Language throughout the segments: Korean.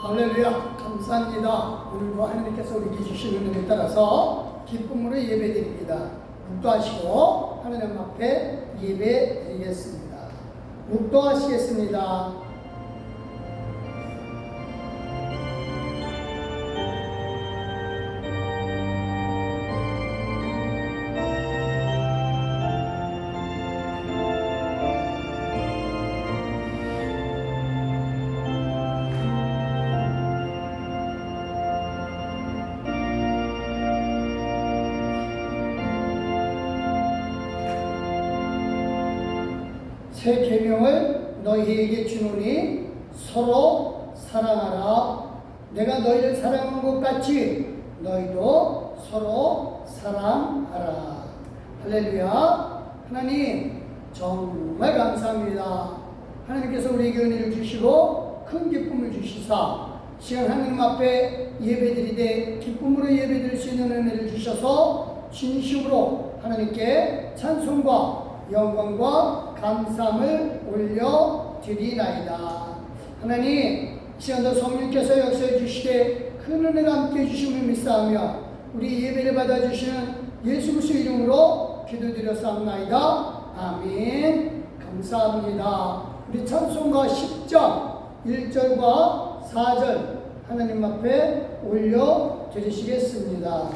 할렐루야, 감사합니다. 오늘도 하나님께서 우리에게 주신 은혜에 따라서 기쁨으로 예배드립니다. 묵도하시고 하나님 앞에 예배드리겠습니다. 묵도하시겠습니다. 새 계명을 너희에게 주노니 서로 사랑하라. 내가 너희를 사랑한 것 같이 너희도 서로 사랑하라. 할렐루야. 하나님 정말 감사합니다. 하나님께서 우리에게 은혜를 주시고 큰 기쁨을 주시사 시간 하나님 앞에 예배드리되 기쁨으로 예배드릴 수 있는 은혜를 주셔서 진심으로 하나님께 찬송과 영광과 감사함을 올려드리나이다. 하나님, 시간도 성령께서 역사해 주시되 큰 은혜를 함께 해주심을 믿사하며 우리 예배를 받아주시는 예수 그리스도 이름으로 기도드렸사옵나이다. 아멘. 감사합니다. 우리 찬송가 10장 1절과 4절 하나님 앞에 올려드리시겠습니다.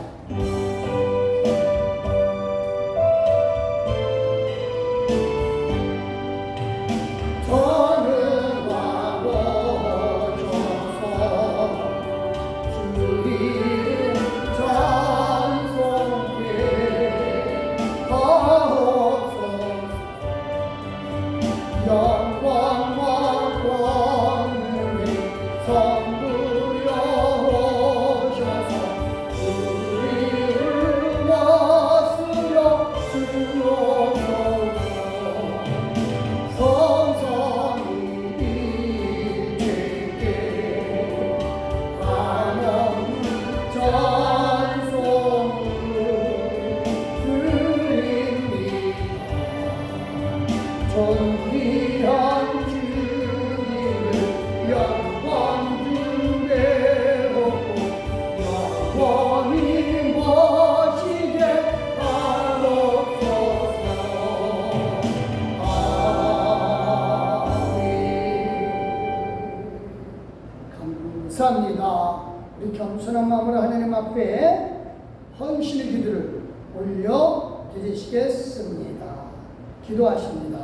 감사합니다. 우리 겸손한 마음으로 하나님 앞에 헌신의 기도를 올려드리시겠습니다. 기도하십니다.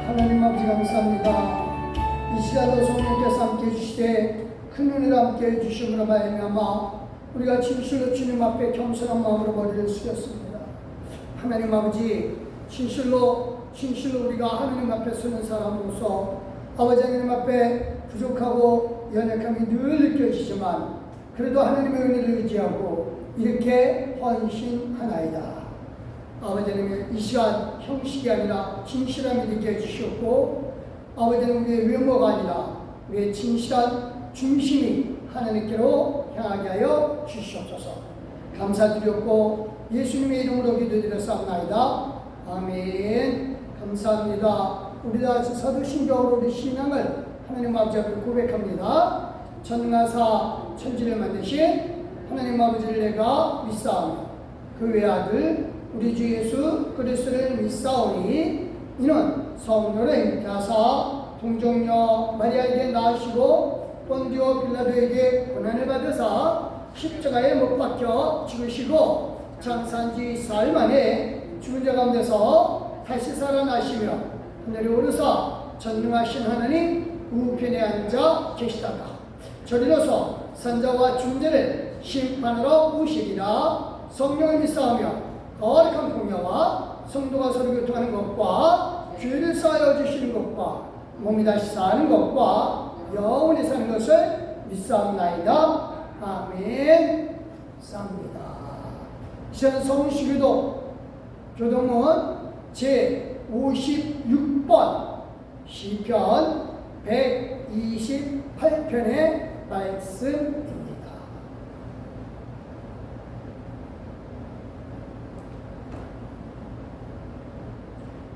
하나님 아버지 감사합니다. 이 시간도 성령께서 함께 해주시되 큰 은혜를 함께 해주심으로 말미암아 우리가 진실로 주님 앞에 겸손한 마음으로 머리를 숙였습니다. 하나님 아버지 진실로 우리가 하나님 앞에 서는 사람으로서 아버지 하나님 앞에 부족하고 연약함이 늘 느껴지지만 그래도 하나님의 은혜를 의지하고 이렇게 헌신하나이다. 아버지 하나님 이 시간 형식이 아니라 진실함이 느껴 주셨고 아버지 하나님 우리의 외모가 아니라 우리의 진실한 중심이 하나님께로 향하게 하여 주시옵소서. 감사드렸고 예수님의 이름으로 기도드렸사옵나이다. 아멘. 감사합니다. 우리 다 사도신경으로 우리 신앙을 하나님 아버지 앞에 고백합니다. 전능하사 천지를 만드신 하나님 아버지를 내가 믿사오며 그 외아들 우리 주 예수 그리스도를 믿사오니 이는 성령으로 잉태하사 동정녀 마리아에게 낳으시고 본디오 빌라도에게 고난을 받으사 십자가에 못 박혀 죽으시고 장사한 지 4일 만에 죽은 자 가운데서 다시 살아나시며 하늘에 오르사 전능하신 하나님 우편에 앉아 계시다가 저리로서 산자와 중재를 심판하러 오시리라. 성령을 믿사오며 거룩한 공야와 성도가 서로 교통하는 것과 죄를 쌓여 주시는 것과 몸이 다시 사는 것과 영원히 사는 것을 믿사옵나이다. 아멘. 쌉니다. 시간 성시교도 교동은 제56번 시편 128편의 말씀입니다.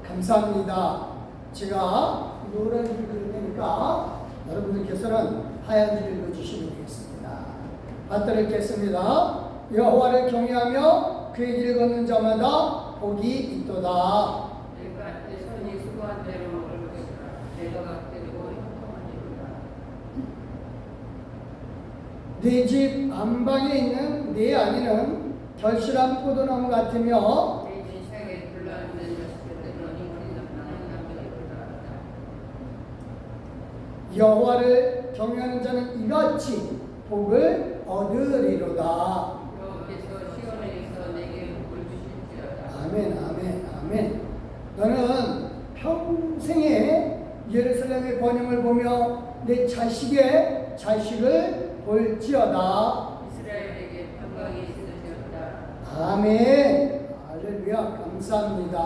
감사합니다. 제가 노래를 읽을 테니까 여러분들께서는 하얀 줄 읽어주시면 되겠습니다. 받들어 읽겠습니다. 여호와를 경외하며 그의 길을 걷는 자마다 복이 있도다. 내가 내 손이 수고한 대로 먹을 것이라. 내가 갖게되고 형통한 이루라. 내 집 안방에 있는 내 아내는 결실한 포도나무 같으며 내 진상에 불러앉는 자식들은 어린이 나는 남편이로다. 여호와를 경외하는 자는 이같이 복을 얻으리로다. 여호와께서 시온에서 내게 복을 주실지어다. 아멘, 아멘, 아멘. 너는 평생에 예루살렘의 번영을 보며 내 자식의 자식을 볼지어다. 이스라엘에게 평강이 있으시었다. 아멘. 할렐루야. 감사합니다.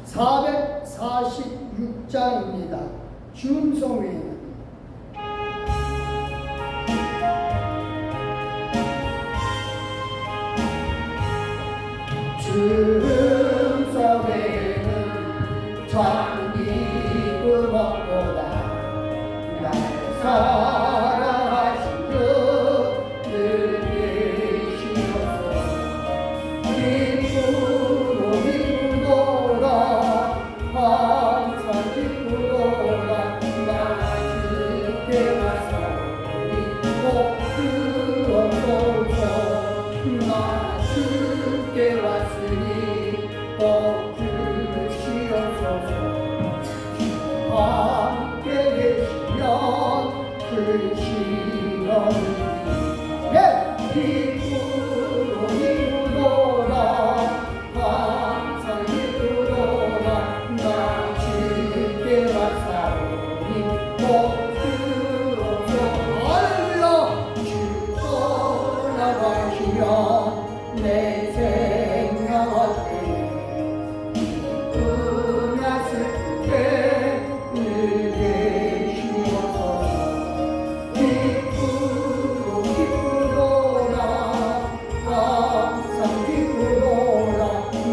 446장입니다. 준송회는 준송회는 전기구 먹보다 날 사랑하신 주 늘 계시옵소서. 기쁘고 기쁘도다 항상 기쁘도다 나 주께 왔사오니 복 주옵소서. 나 주께 왔으니 복 주시옵소서. 함께 계시면 그 시련이 기쁘고 기쁘도다 항상 기쁘도다 나 주께 왔사오니 복 주옵소서. 할렐루야. 주 떠나가시면 내 생명 어때 기쁘냐 슬프게 늘 계시옵소서. 기쁘고 기쁘도다 항상 기쁘도다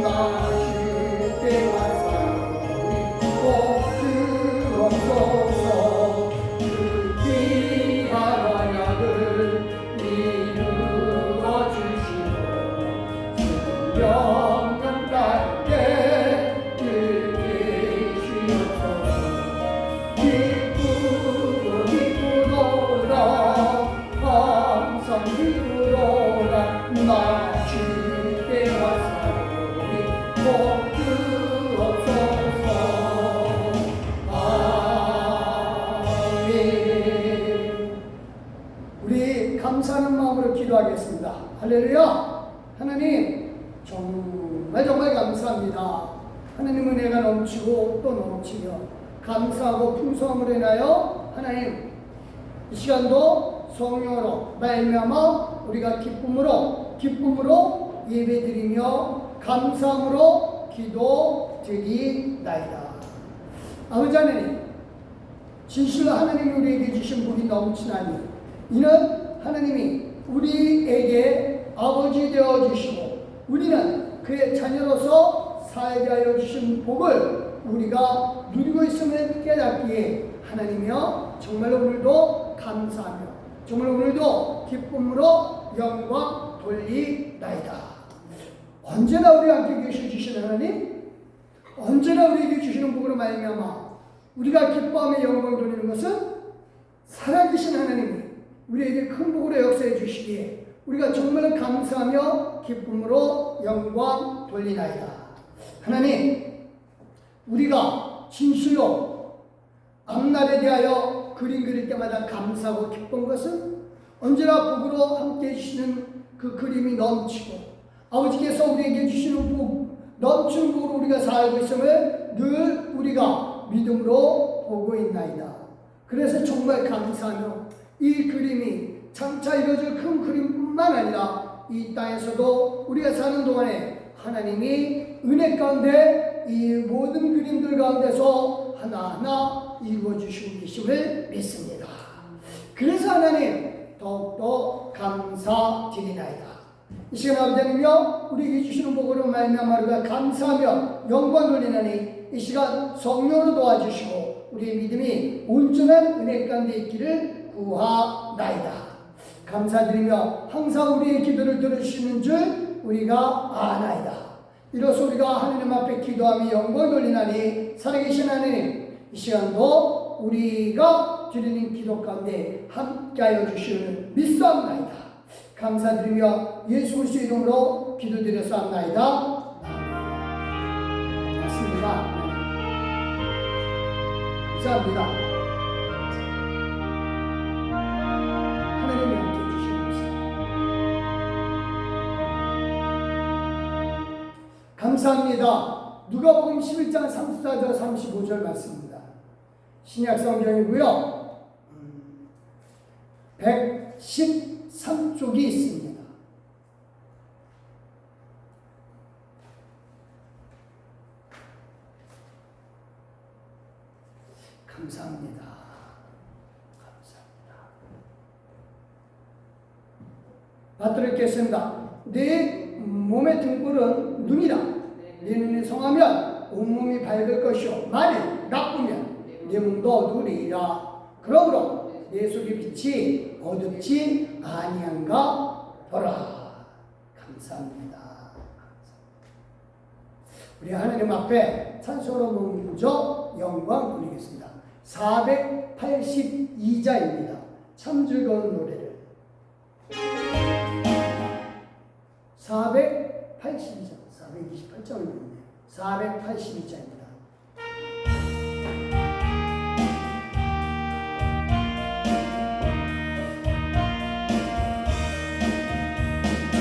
나 주께 왔사오니 복 주옵소서. 그 귀한 언약을 이루어 주시고 영원까지 늘 계시옵소서. 기쁘고 기쁘도다 항상 기쁘도다 나 주께 왔사오니 복 주옵소서. 아멘. 우리 감사하는 마음으로 기도하겠습니다. 할렐루야. 하나님 정말 감사합니다. 하나님 은혜가 넘치고 또 넘치며 감사하고 풍성함으로 인하여 하나님 이 시간도 성령으로 말미암아 우리가 기쁨으로 예배드리며 감사함으로 기도드리나이다. 아버지 하나님, 진실로 하나님이 우리에게 주신 복이 넘치나니 이는 하나님이 우리에게 아버지 되어 주시고 우리는 그의 자녀로서 살게 하여 주신 복을 우리가 누리고 있음을 깨닫기에 하나님이여 정말로 오늘도 감사하며 정말 오늘도 기쁨으로 영광 돌리나이다. 언제나 우리와 함께 계셔 주시는 하나님, 언제나 우리에게 주시는 복으로 말미암아 우리가 기뻐하며 영광 돌리는 것은 살아계신 하나님이 우리에게 큰 복으로 역사해 주시기에 우리가 정말 감사하며 기쁨으로 영광 돌리나이다. 하나님, 우리가 진실로 앞날에 대하여 그림 그릴 때마다 감사하고 기쁜 것은 언제나 복으로 함께 해주시는 그 그림이 넘치고 아버지께서 우리에게 주시는 복, 넘치는 복으로 우리가 살고 있음을 늘 우리가 믿음으로 보고 있나이다. 그래서 정말 감사하며 이 그림이 장차 이루어질 큰 그림뿐만 아니라 이 땅에서도 우리가 사는 동안에 하나님이 은혜 가운데 이 모든 그림들 가운데서 하나하나 이루어주시고 계심을 믿습니다. 그래서 하나님 더욱더 감사드리나이다. 이 시간 아버지님요, 우리에게 주시는 복으로 말미암아 우리가 감사하며 영광 돌리나니 이 시간 성령으로 도와주시고 우리의 믿음이 온전한 은혜 가운데 있기를 구하나이다. 감사드리며 항상 우리의 기도를 들으시는 줄 우리가 아나이다. 이로써 우리가 하나님 앞에 기도하며 영광 돌리나니 살아계신 하나님, 이 시간도 우리가 드리는 기도 가운데 함께하여 주시는 믿사옵나이다. 감사드리며 예수 그리스도의 이름으로 기도드렸사옵나이다. 맞습니다. 감사합니다. 하나님이 함께 해주시옵소서. 감사합니다. 누가복음 11장 34절 35절 말씀입니다. 신약 성경이고요. 113쪽이 있습니다. 감사합니다. 감사합니다. 받들어 읽겠습니다. 내 몸의 등불은 눈이라. 내 눈이 성하면 온몸이 밝을 것이요 만일 나쁘면 내 몸도 어두우리라. 그러므로 내 속의 빛이 어둡지 아니한가 보라. 감사합니다. 우리 하나님 앞에 찬송으로 먼저 영광 돌리겠습니다. 482자입니다. 참 즐거운 노래를 482자 428장을 읽는데 482자입니다.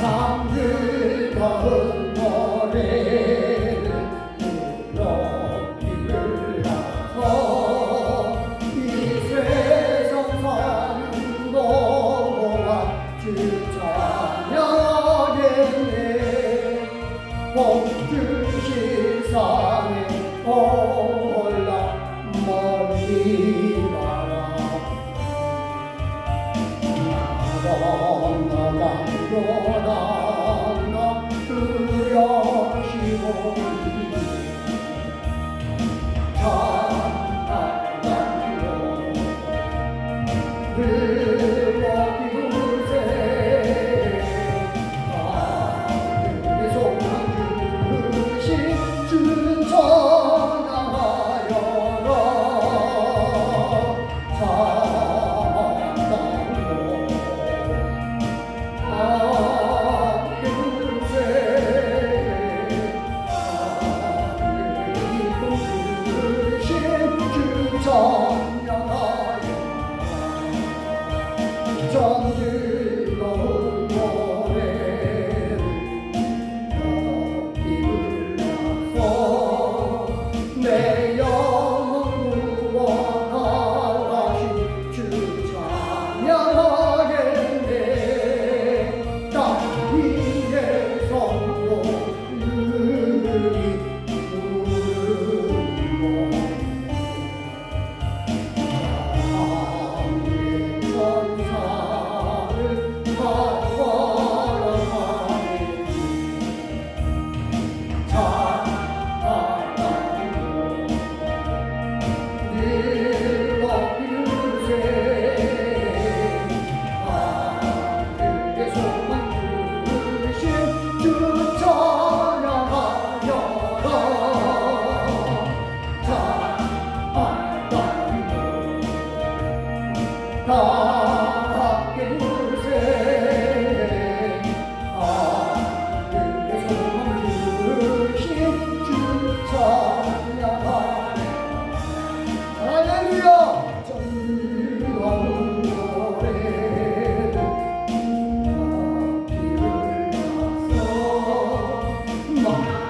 참 즐거운 노래를 높이를 나서 이 세상 산도와 주 찬양하겠네. 복 주신 산에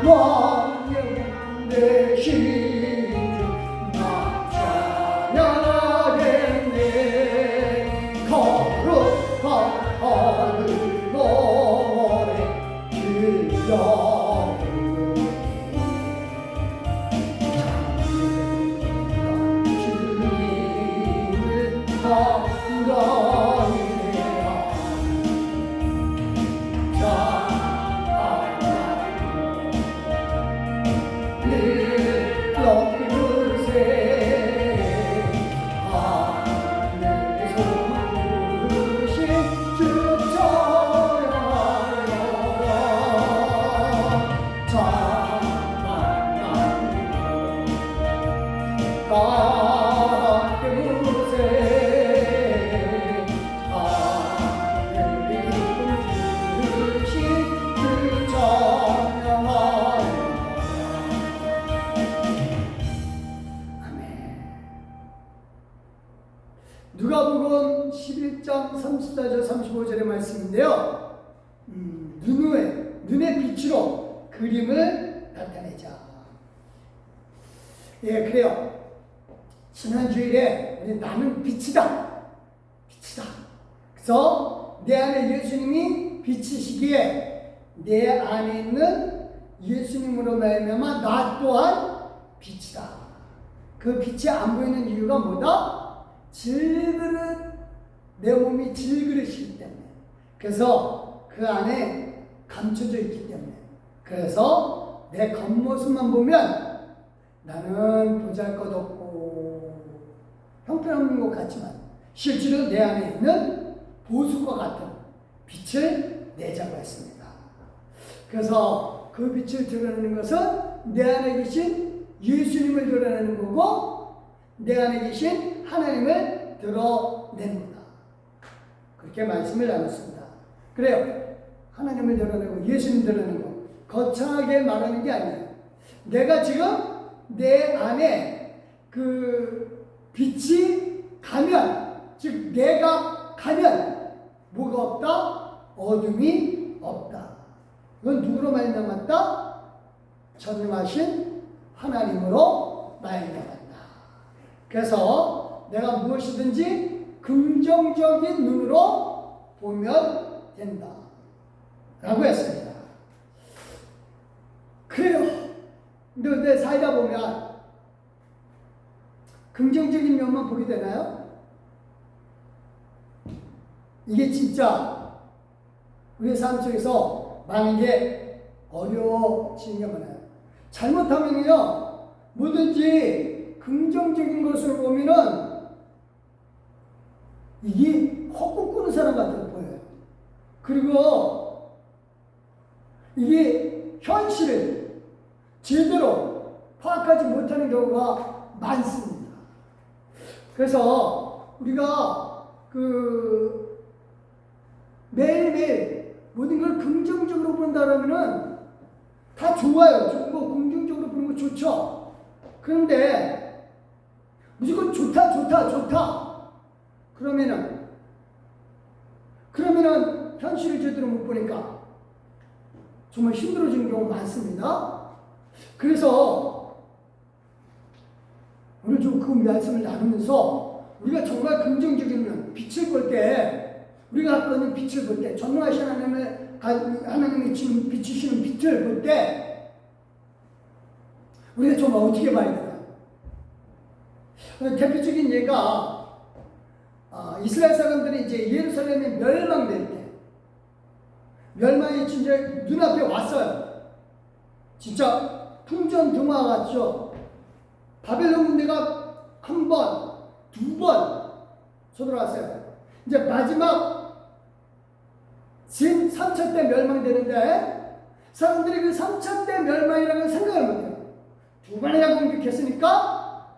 왕의 대신 나 찬양하겠네. 거룩한 하늘 노래 들려 누가복음 11장 34절 35절의 말씀인데요. 눈의 빛으로 그림을 나타내자. 예, 그래요. 지난 주일에 우리 나는 빛이다. 그래서 내 안에 예수님이 빛이시기에 내 안에 있는 예수님으로 말미암아 나 또한 빛이다. 그 빛이 안 보이는 이유가 뭐다? 내 몸이 질그릇이기 때문에. 그래서 그 안에 감춰져 있기 때문에. 그래서 내 겉모습만 보면 나는 보잘것없고 형편없는 것 같지만 실제로 내 안에 있는 보석과 같은 빛을 내자고 했습니다. 그래서 그 빛을 드러내는 것은 내 안에 계신 예수님을 드러내는 거고 내 안에 계신 하나님을 드러내는 거다. 그렇게 말씀을 나눴습니다. 그래요. 하나님을 드러내고 예수님 드러내는 거 거창하게 말하는 게 아니에요. 내가 지금 내 안에 그 빛이 가면, 즉 내가 가면 뭐가 없다? 어둠이 없다. 이건 누구로 말미암았다? 전능하신 하나님으로 말미암았다. 그래서 내가 무엇이든지 긍정적인 눈으로 보면 된다 라고 했습니다. 그래요. 근데 살다 보면 긍정적인 면만 보게 되나요? 이게 진짜 우리의 삶 속에서 많은 게 어려워지는 게 많아요. 잘못하면요, 뭐든지 긍정적인 것을 보면은 이게 헛꿈 꾸는 사람 같아 보여요. 그리고 이게 현실을 제대로 파악하지 못하는 경우가 많습니다. 그래서 우리가 매일매일 모든 걸 긍정적으로 본다라면은 다 좋아요. 좋은 거 긍정적으로 보는 거 좋죠. 그런데 무조건 좋다. 그러면은 현실을 제대로 못 보니까 정말 힘들어지는 경우가 많습니다. 그래서 오늘 좀 그 말씀을 나누면서 우리가 정말 긍정적인 면, 빛을 볼 때, 우리가 갖고 있는 빛을 볼 때, 전능하신 하나님이 지금 비추시는 빛을 볼 때, 우리가 정말 어떻게 봐야 되나? 대표적인 예가, 이스라엘 사람들이 이제 예루살렘에 멸망될 때, 멸망이 진짜 눈앞에 왔어요. 진짜 풍전등화 같죠? 바벨론 군대가 한 번, 두 번 쳐들어왔어요. 이제 마지막 3차 때 멸망되는데 사람들이 그 3차 때 멸망이라는 걸 생각을 못해요. 두 번이나 공격했으니까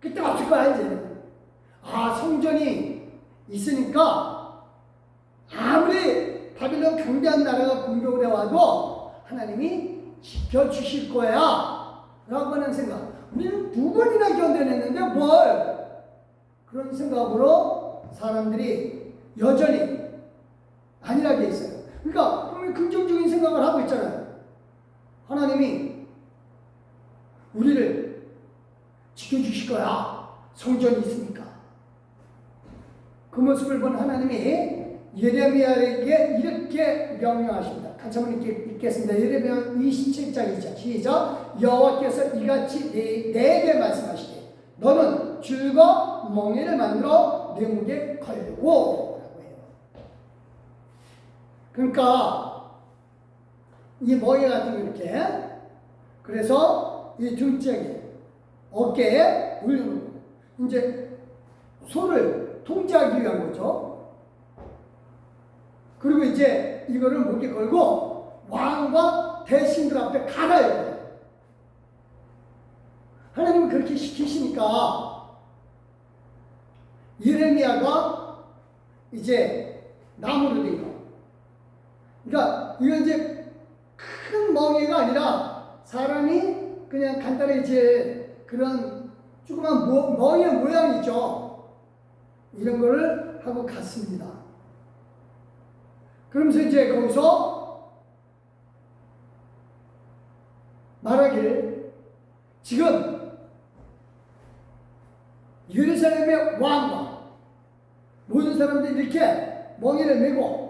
그때 없을 거야 이제. 성전이 있으니까 아무리 바빌론 강대한 나라가 공격을 해와도 하나님이 지켜주실 거야 라고 하는 생각. 우리는 두 번이나 견뎌냈는데 뭘 그런 생각으로 사람들이 여전히 안일하게 있어요. 그러니까 긍정적인 생각을 하고 있잖아요. 하나님이 우리를 지켜주실 거야. 성전이 있으니까. 그 모습을 본 하나님이 예레미야에게 이렇게 명령하십니다. 같이 한번 읽겠습니다. 예레미야 27장이죠. 시작. 여호와께서 이같이 내게 말씀하시되 너는 줄과 멍에를 만들어 내 목에 걸고 라고 해요. 그러니까 이 멍에 같은 거 이렇게, 그래서 이 등짝에 어깨에 올려놓고 이제 소를 통제하기 위한 거죠. 그리고 이제 이거를 목에 걸고 왕과 대신들 앞에 가라야 돼요. 하나님은 그렇게 시키시니까 예레미야가 이제 나무로 된 거. 그러니까 이건 이제 큰 멍에가 아니라 사람이 그냥 간단히 이제 그런 조그만 멍에 모양이죠. 이런 거를 하고 갔습니다. 그러면서 이제 거기서 말하기를 지금 예루살렘의 왕과 모든 사람들이 이렇게 멍에를 메고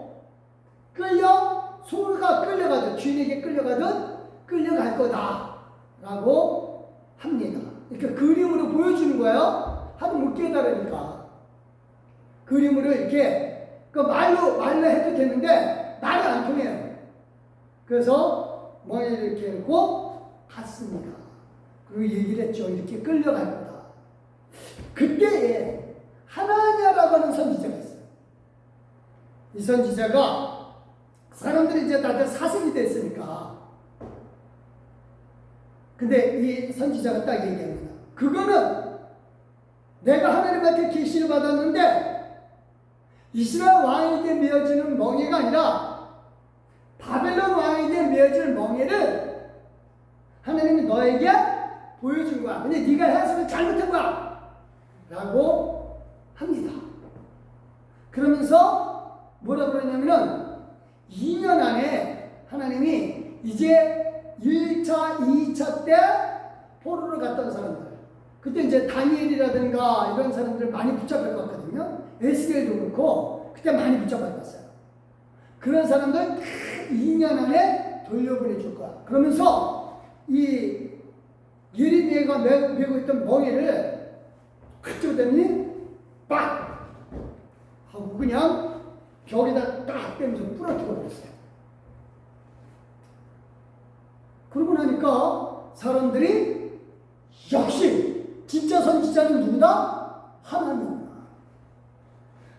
소가 끌려가든 주인에게 끌려갈 거다 라고 합니다. 그러니까 그림으로 보여주는 거예요. 하도 못 깨달으니까 그림으로 이렇게 그 말로 해도 되는데 말이 안 통해요. 그래서 멍에를 이렇게 놓고 갔습니다. 그리고 얘기를 했죠. 이렇게 끌려갈 거다. 그때에 하나냐라고 하는 선지자가 있어요. 이 선지자가 사람들이 이제 다들 사슴이 됐으니까, 근데 이 선지자가 딱 얘기합니다. 그거는 내가 하나님한테 계시를 받았는데 이스라엘 왕에게 메어지는 멍에가 아니라 바벨론 왕에게 메어질 멍에를 하나님이 너에게 보여준 거야. 근데 네가 해석을 잘못한 거야 라고 합니다. 그러면서 뭐라 그러냐면은 2년 안에 하나님이 이제 1차, 2차 때 포로를 갔던 사람들, 그때 이제 다니엘이라든가 이런 사람들 많이 붙잡힐 것 같거든요. 에스겔도 그렇고 그때 많이 붙잡았어요. 그런 사람들 2년 안에 돌려보내줄 거야. 그러면서 이 예레미야가 메고 있던 멍에를 그쪽더니 빡 하고 그냥 벽에다 딱 빼면서 부러뜨려 버렸어요. 그러고 나니까 사람들이 역시 진짜 선지자는 누구다? 하나님이다.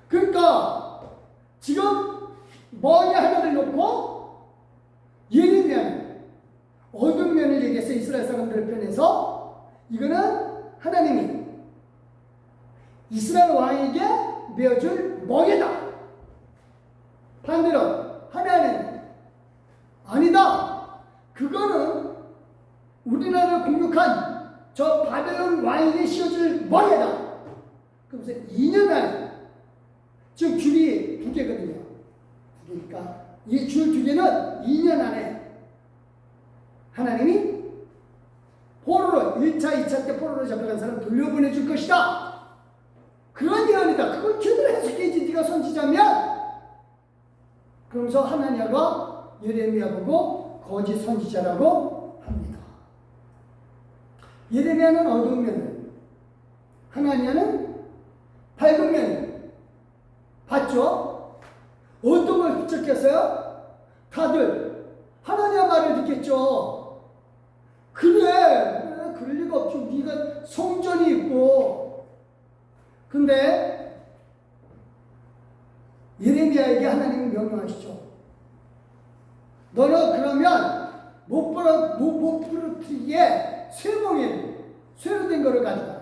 그러니까 지금 멍에 하나를 놓고 예레미야는 어두운 면을 얘기해서 이스라엘 사람들을 편해서 이거는 하나님이 이스라엘 왕에게 메어줄 멍에다. 반대로 하나는 아니다. 그거는 우리나라를 공격한 저 바벨론 왕에게 씌워줄 멍에다. 그러면서 2년 안에 지금 줄이 2개거든요. 2개니까 이 줄 2개는 2년 안에 하나님이 포로로 1차, 2차 때 포로로 잡혀간 사람 돌려보내줄 것이다. 그런 예언이다. 그걸 제대로 해석해야지 네가 선지자면. 그러면서 하나냐가 예레미야 보고 거짓 선지자라고 합니다. 예레미야는 어두운 면을, 하나냐는 밝은 면을 봤죠? 어떤 걸 비쳤겠어요? 다들 하나냐 말을 듣겠죠. 그래, 그럴 리가 없죠. 네가 성전이 있고. 근데 예레미야에게 하나님이 명령하시죠. 너는 그러면 못 부러뜨리게 쇠로 된 거를 가져가라.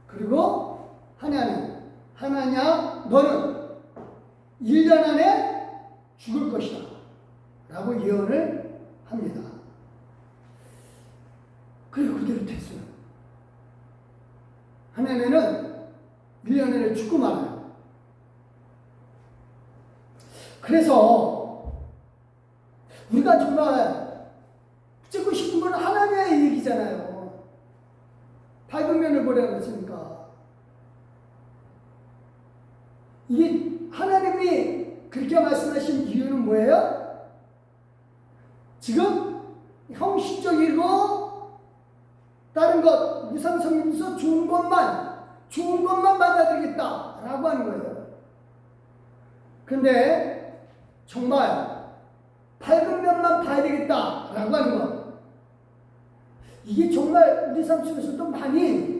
그리고 하나냐 너는 1년 안에 죽을 것이다 라고 예언을 합니다. 그리고 그대로 됐어요. 하나님은 1년 안에 죽고 말아요. 그래서 우리가 정말 뭐라고 했습니까? 이게 하나님이 그렇게 말씀하신 이유는 뭐예요? 지금 형식적이고 다른 것 우상 섬기면서 좋은 것만 받아들이겠다라고 하는 거예요. 근데 정말 밝은 면만 봐야 되겠다라고 하는 것, 이게 정말 우리 삶 속에서도 많이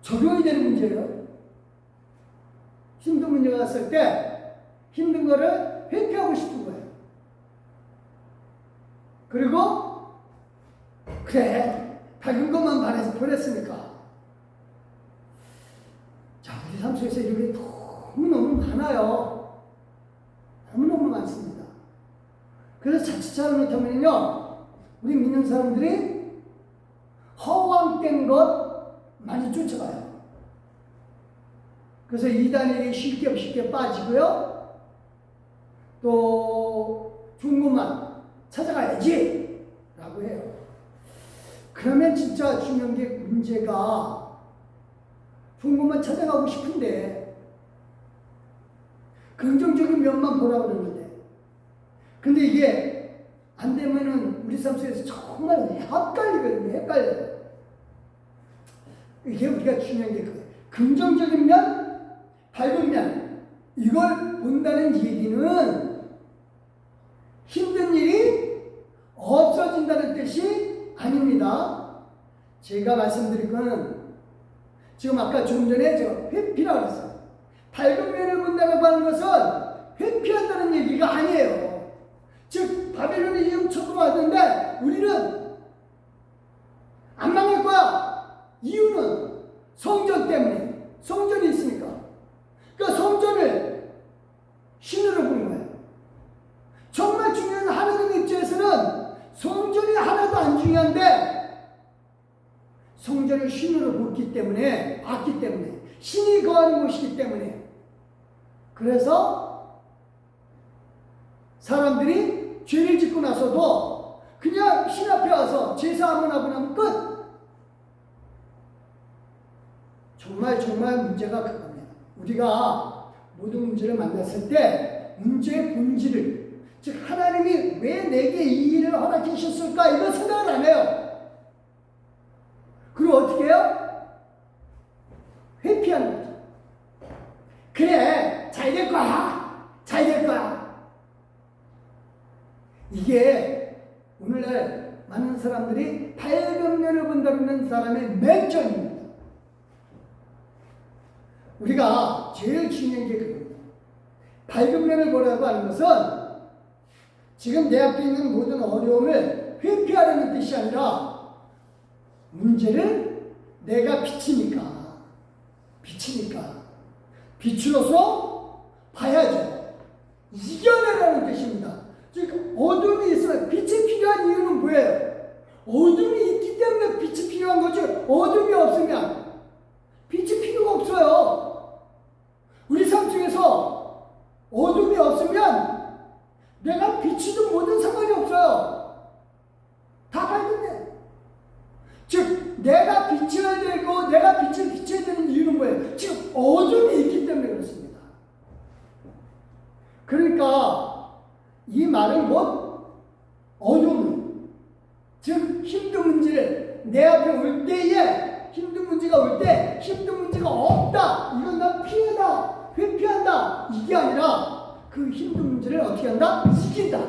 적용이 되는 문제예요. 힘든 문제가 왔을 때 힘든 거를 회피하고 싶은 거예요. 그리고 그래, 밝은 것만 바라서 보냈으니까. 자, 우리 삶 속에서 이런 게 너무너무 많아요. 너무너무 많습니다. 그래서 자칫 잘못하면요, 우리 믿는 사람들이 허황된 것 많이 쫓아가요. 그래서 이단에게 쉽게 빠지고요. 또 좋은 것만 찾아가야지 라고 해요. 그러면 진짜 중요한 게 문제가 좋은 것만 찾아가고 싶은데 긍정적인 면만 보라고 그러는데, 근데 이게 안 되면은 우리 삶 속에서 정말 헷갈리거든요. 헷갈려요. 이게 우리가 중요한 게 그거예요. 긍정적인 면, 밝은 면, 이걸 본다는 얘기는 힘든 일이 없어진다는 뜻이 아닙니다. 제가 말씀드릴 거는 지금 아까 좀 전에 제가 회피라고 했어요. 밝은 면을 본다고 하는 것은 회피한다는 얘기가 아니에요. 즉 바벨론이 지금 쳐들어왔는데 우리는 안 망할 거야. 이유는 성전 때문에. 성전이 있으니까. 그러니까 성전을 신으로 보는 거예요. 정말 중요한 하나님 입장에서는 성전이 하나도 안 중요한데 성전을 신으로 봤기 때문에 신이 거하는 곳이기 때문에, 그래서 사람들이 죄를 짓고 나서도 그냥 신 앞에 와서 제사 한번 하고 나면 끝. 정말 문제가 그겁니다. 우리가 모든 문제를 만났을 때 문제의 본질을, 즉 하나님이 왜 내게 이 일을 허락해 주셨을까, 이거 생각을 안 해요. 그리고 어떻게 해요? 회피하는 거죠. 그래, 잘 될 거야. 이게 오늘날 많은 사람들이 밝은 면을 본다는 사람의 맹점입니다. 우리가 제일 중요한 게 그겁니다. 밝은 면을 보라고 하는 것은 지금 내 앞에 있는 모든 어려움을 회피하려는 뜻이 아니라 문제를 내가 빛으로서 봐야죠. 이겨내라는 뜻입니다. 즉 어둠이 있으면 빛이 필요한 이유는 뭐예요? 어둠이 있기 때문에 빛이 필요한 거지, 어둠이 없으면 빛이 필요가 없어요. 우리 삶 속에서 어둠이 없으면 내가 비치든 뭐든 상관이 없어요. 다 밝은데. 즉 내가 빛을 들고 내가 빛을 비춰야 되는 이유는 뭐예요? 지금 어둠이 있기 때문에 그렇습니다. 그러니까 이 말은 곧 어둠, 즉 힘든 문제를 내 앞에 올 때에, 힘든 문제가 올 때 힘든 문제가 없다, 이건 난 피해다, 회피한다, 이게 아니라 그 힘든 문제를 어떻게 한다? 이긴다.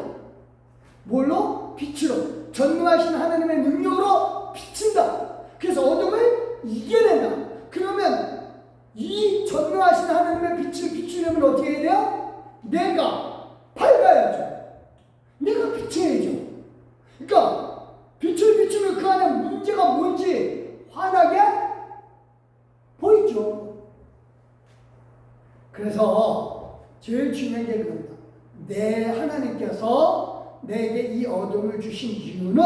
뭘로? 빛으로, 전능하신 하나님의 능력으로 비친다. 그래서 어둠을 이겨낸다. 그러면 이 전능하신 하나님의 빛을 비추려면 어떻게 해야 돼요? 내가 밝아야죠. 내가 비춰야죠. 그러니까 빛을 비추면 그 안에 문제가 뭔지 환하게 보이죠. 그래서 제일 중요한 게 그겁니다. 내 하나님께서 내게 이 어둠을 주신 이유는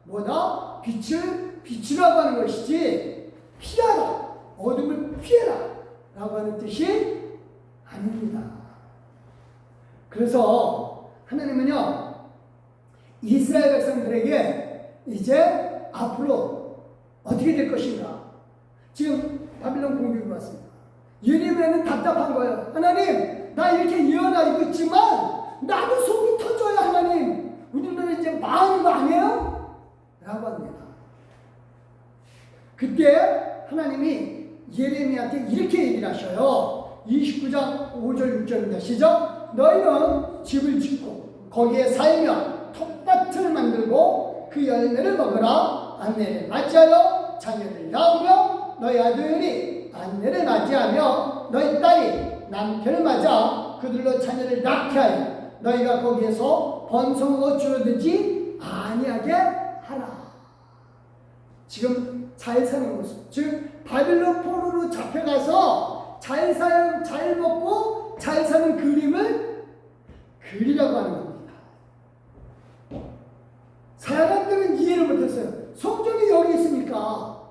뭐다? 빛을 비추라고 하는 것이지, 피하라, 어둠을 피해라 라고 하는 뜻이 아닙니다. 그래서 하나님은요, 이스라엘 백성들에게 이제 앞으로 어떻게 될 것인가? 지금 바빌론 공격이 왔습니다. 예레미야는 답답한 거예요. 하나님, 나 이렇게 예언하고 있지만 나도 속이 터져요. 하나님, 우리는 이제 망하는 거 아니에요? 라고 합니다. 그때 하나님이 예레미야한테 이렇게 얘기를 하셔요. 29장 5절 6절입니다. 시작. 너희는 집을 짓고 거기에 살며 텃밭을 만들고 그 열매를 먹으라. 아내를 맞이하여 자녀를 낳으며 너희 아들이 아내를 맞이하며 너희 딸이 남편을 맞아 그들로 자녀를 낳게 하여 너희가 거기에서 번성하고 줄어들지 아니하게 하라. 지금 잘 사는 모습, 즉 바빌론 포로로 잡혀가서 잘 먹고 잘 사는 그림을 그리라고 하는 겁니다. 사람들은 이해를 못했어요. 성전이 여기 있으니까,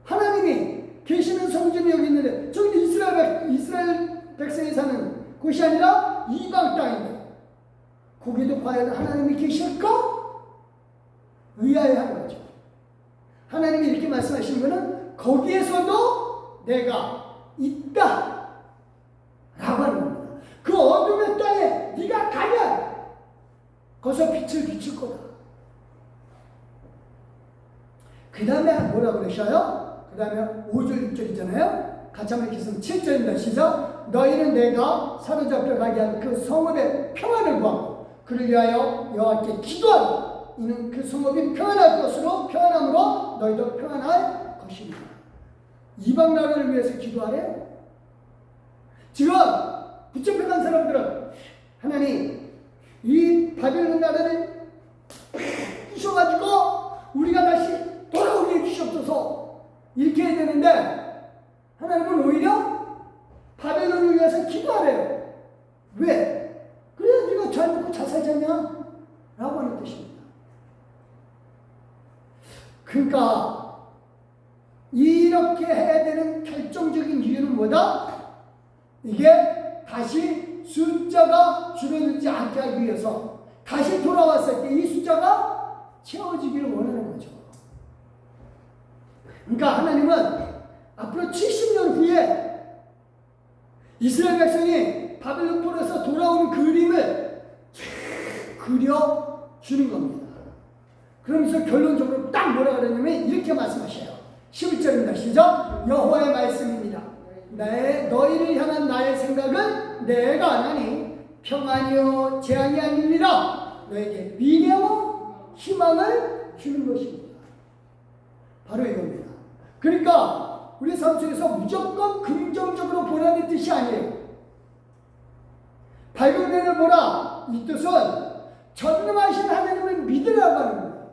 하나님이 계시는 성전이 여기 있는데 저기 이스라엘 백성이 사는 곳이 아니라 이방 땅인데 거기도 과연 하나님이 계실까? 의아해한 거죠. 하나님이 이렇게 말씀하시는 것은 거기에서도 내가 있다 라고 하는 겁니다. 그 어둠의 땅에 네가 가면 거기서 빛을 비출 거다. 그 다음에 뭐라고 그러셔요? 그 다음에 5절 6절이잖아요. 같이 한번 읽겠습니다. 7절입니다. 시작. 너희는 내가 사로잡혀 가게 한 그 성읍의 평안을 구하고 그를 위하여 여호와께 기도하라. 이는 그 성읍이 평안할 것으로 평안함으로 너희도 평안할 것입니다. 이방 나라를 위해서 기도하래요. 지금 붙잡혀간 사람들은 하나님 이 바벨론 나라를 부셔가지고 우리가 다시 돌아오게 해주시옵소서 이렇게 해야 되는데 하나님은 오히려 바벨론을 위해서 기도하래요. 왜? 그래 네가 잘 먹고 잘 살잖냐? 라고 하는 뜻입니다. 그러니까 이렇게 해야 되는 결정적인 이유는 뭐다? 이게 다시 숫자가 줄어들지 않게 하기 위해서 다시 돌아왔을 때 이 숫자가 채워지기를 원하는 거죠. 그러니까 하나님은 앞으로 70년 후에 이스라엘 백성이 바벨론 포로에서 돌아오는 그림을 그려주는 겁니다. 그러면서 결론적으로 딱 뭐라 그러냐면 이렇게 말씀하셔요. 11절입니다. 시작. 여호와의 말씀입니다. 너희를 향한 나의 생각은 내가 아나니 평안이요 재앙이 아니니라. 너에게 미래와 희망을 주는 것입니다. 바로 이겁니다. 그러니까 우리 삶 속에서 무조건 긍정적으로 보라는 뜻이 아니에요. 밝은 면을 보라. 이 뜻은 전능하신 하나님을 믿으라고 하는 겁니다.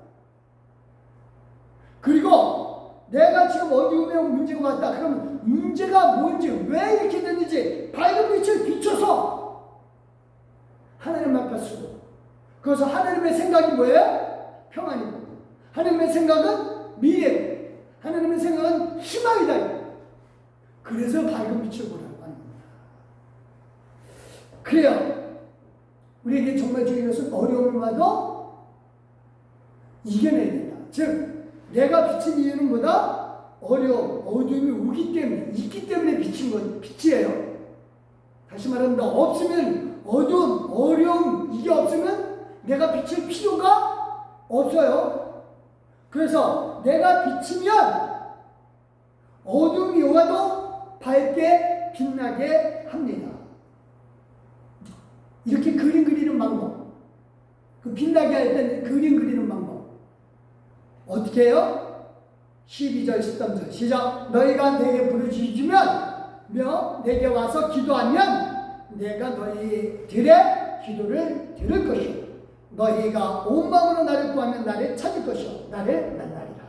그리고 내가 지금 어디에 문제가 왔다. 그러면 문제가 뭔지, 왜 이렇게 됐는지 밝은 빛을 비춰서 하나님 앞에 쓰고, 그래서 하나님의 생각이 뭐예요? 평안이고, 하나님의 생각은 미래고, 하나님의 생각은 희망이다. 그래서 밝은 빛을 보라고 하는 겁니다. 그래야 우리에게 정말 중요한 것은 어려움을 와도 이겨내야 된다. 즉 내가 비친 이유는 뭐다? 어려움, 어둠이 오기 때문에, 있기 때문에 비친 건 빛이에요. 다시 말합니다. 없으면 어둠, 어려움, 이게 없으면 내가 비칠 필요가 없어요. 그래서 내가 비치면 어둠이 와도 밝게 빛나게 합니다. 이렇게 그림 그리는 방법, 그 빛나게 할 때 그림 그리는 방법 어떻게 해요? 12절 13절 시작. 너희가 내게 부르짖으면 내게 와서 기도하면 내가 너희들의 기도를 들을 것이요 너희가 온 마음으로 나를 구하면 나를 찾을 것이요 나를 만나리라.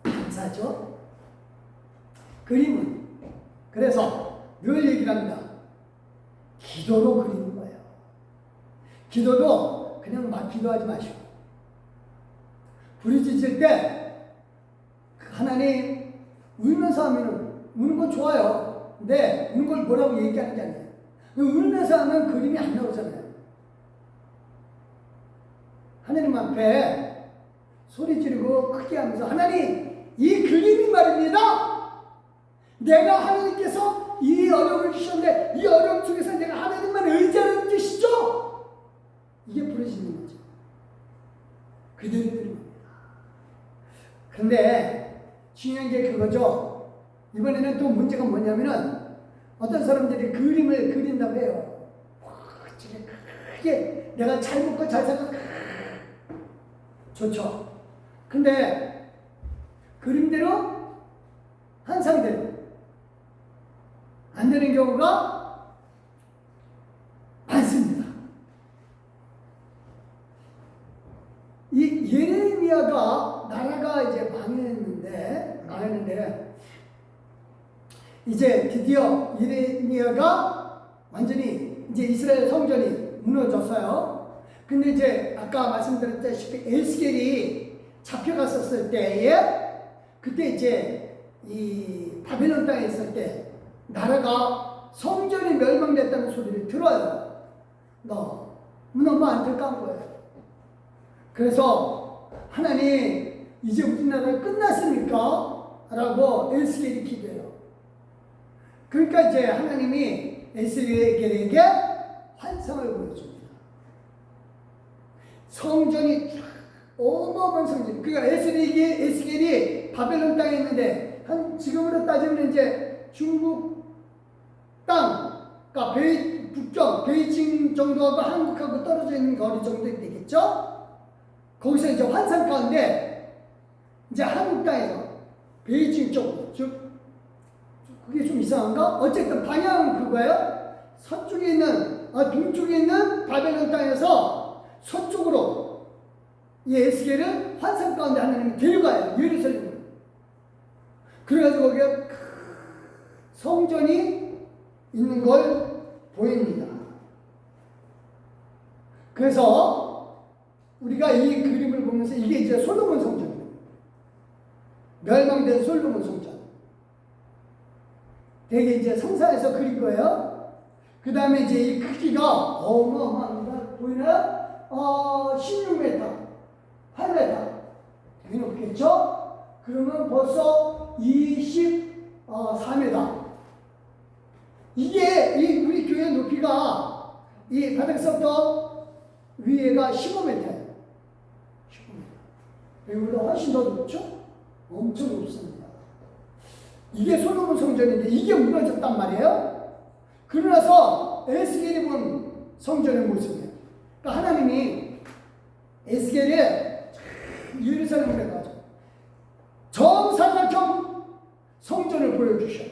감사하죠? 그림은 그래서 늘 얘기를 합니다. 기도로 그리는 거예요. 기도도 그냥 막 기도하지 마시고 부르짖을 때 하나님 울면서 하면 우는 건 좋아요. 근데 우는 걸 뭐라고 얘기하는 게 아니에요. 울면서 하면 그림이 안 나오잖아요. 하나님 앞에 소리 지르고 크게 하면서 하나님 이 그림이 말입니다. 내가 하나님께서 이 어려움을 주셨는데 이 어려움 속에서 내가 하나님만 의지하는 뜻이죠. 이게 부르짖는 거죠. 그대로 드리는 겁니다. 그런데 중요한 게 그거죠. 이번에는 또 문제가 뭐냐면은 어떤 사람들이 그림을 그린다고 해요. 크게 내가 잘 먹고 잘 살고 좋죠. 근데 그림대로 환상대로 안 되는 경우가 많습니다. 이 예레미야가 나라가 이제 망했는데 이제 드디어 예레미야가 완전히 이제 이스라엘 성전이 무너졌어요. 근데 이제 아까 말씀드렸다시피 에스겔이 잡혀갔었을 때에 그때 이제 이 바벨론 땅에 있을 때 나라가 성전이 멸망됐다는 소리를 들어요. 너무 안타까운 거예요. 그래서 하나님 이제 우리나라가 끝났습니까? 라고 에스겔이 기도해요. 그러니까 이제 하나님이 에스겔에게 환상을 보여줍니다. 성전이 어마어마한 성전. 그러니까 에스겔이 바벨론 땅에 있는데 한 지금으로 따지면 이제 중국 땅, 그러니까 북경, 베이징 정도하고 한국하고 떨어져 있는 거리 정도 되겠죠? 거기서 이제 환상 가운데 이제 한국 땅에서 베이징 쪽, 그게 좀 이상한가? 어쨌든 방향은 그거예요. 서쪽에 있는, 동쪽에 있는 바벨론 땅에서 서쪽으로 이 에스겔을 환상 가운데 하나님이 데려가요. 예루살렘으로. 그래가지고 거기에 성전이 있는 걸 보입니다. 그래서 우리가 이 그림을 보면서 이게 이제 솔로몬 성전입니다. 멸망된 솔로몬 성전. 되게 이제 상상해서 그린 거예요. 그 다음에 이제 이 크기가 어마어마합니다. 보이나요? 16m, 8m. 되게 높겠죠? 그러면 벌써 24m. 이게 우리 교회 높이가 이 바닥서부터 위에가 15m예요. 15m. 여기보다 훨씬 더 높죠? 엄청 높습니다. 이게 솔로몬 성전인데 이게 무너졌단 말이에요. 그러나서 에스겔이 본 성전의 모습이에요. 그러니까 하나님이 에스겔에 예루살렘에 가서 정사각형 성전을 보여주셔요.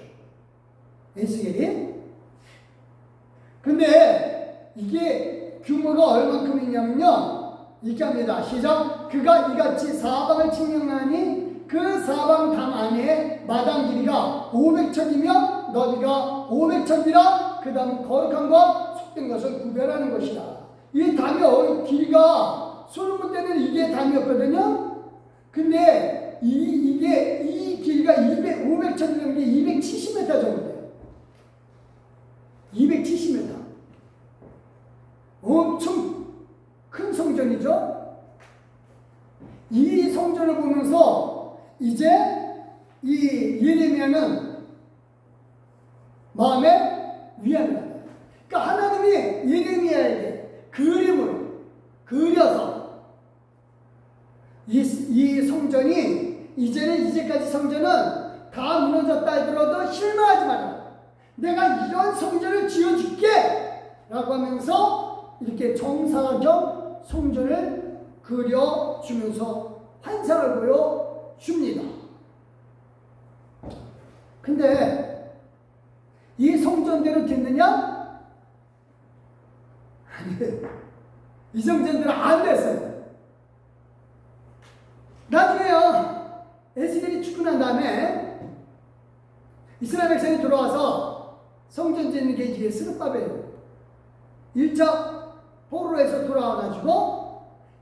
에스겔이. 근데 이게 규모가 얼만큼이냐면요. 이렇게 합니다. 시작. 그가 이같이 사방을 측량하니 그 사방 담 안에 마당 길이가 500척이며 너비가 500척이라 그 다음 거룩함과 속된 것을 구별하는 것이다. 이 담이 길이가 솔로몬 때는 이게 담이었거든요. 근데 이 길이가 500척이라는 게 270m 정도 돼요. 270m. 엄청 큰 성전이죠. 이 성전을 보면서 이제 이 예레미야는 마음에 위안을 받아요. 그러니까 하나님이 예레미야에게 그림으로 그려서 이 성전이 이제까지 성전은 다 무너졌다 하더라도 실망하지 마라. 내가 이런 성전을 지어줄게 라고 하면서 이렇게 정사각형 성전을 그려주면서 환상을 보여줍니다. 근데 이 성전대로 됐느냐? 아니에요. 이 성전대로 안 됐어요. 나중에요, 에스겔이 죽고 난 다음에 이스라엘 백성이 돌아와서 성전 짓는 게 이게 스룹바벨 1차 포로에서 돌아와가지고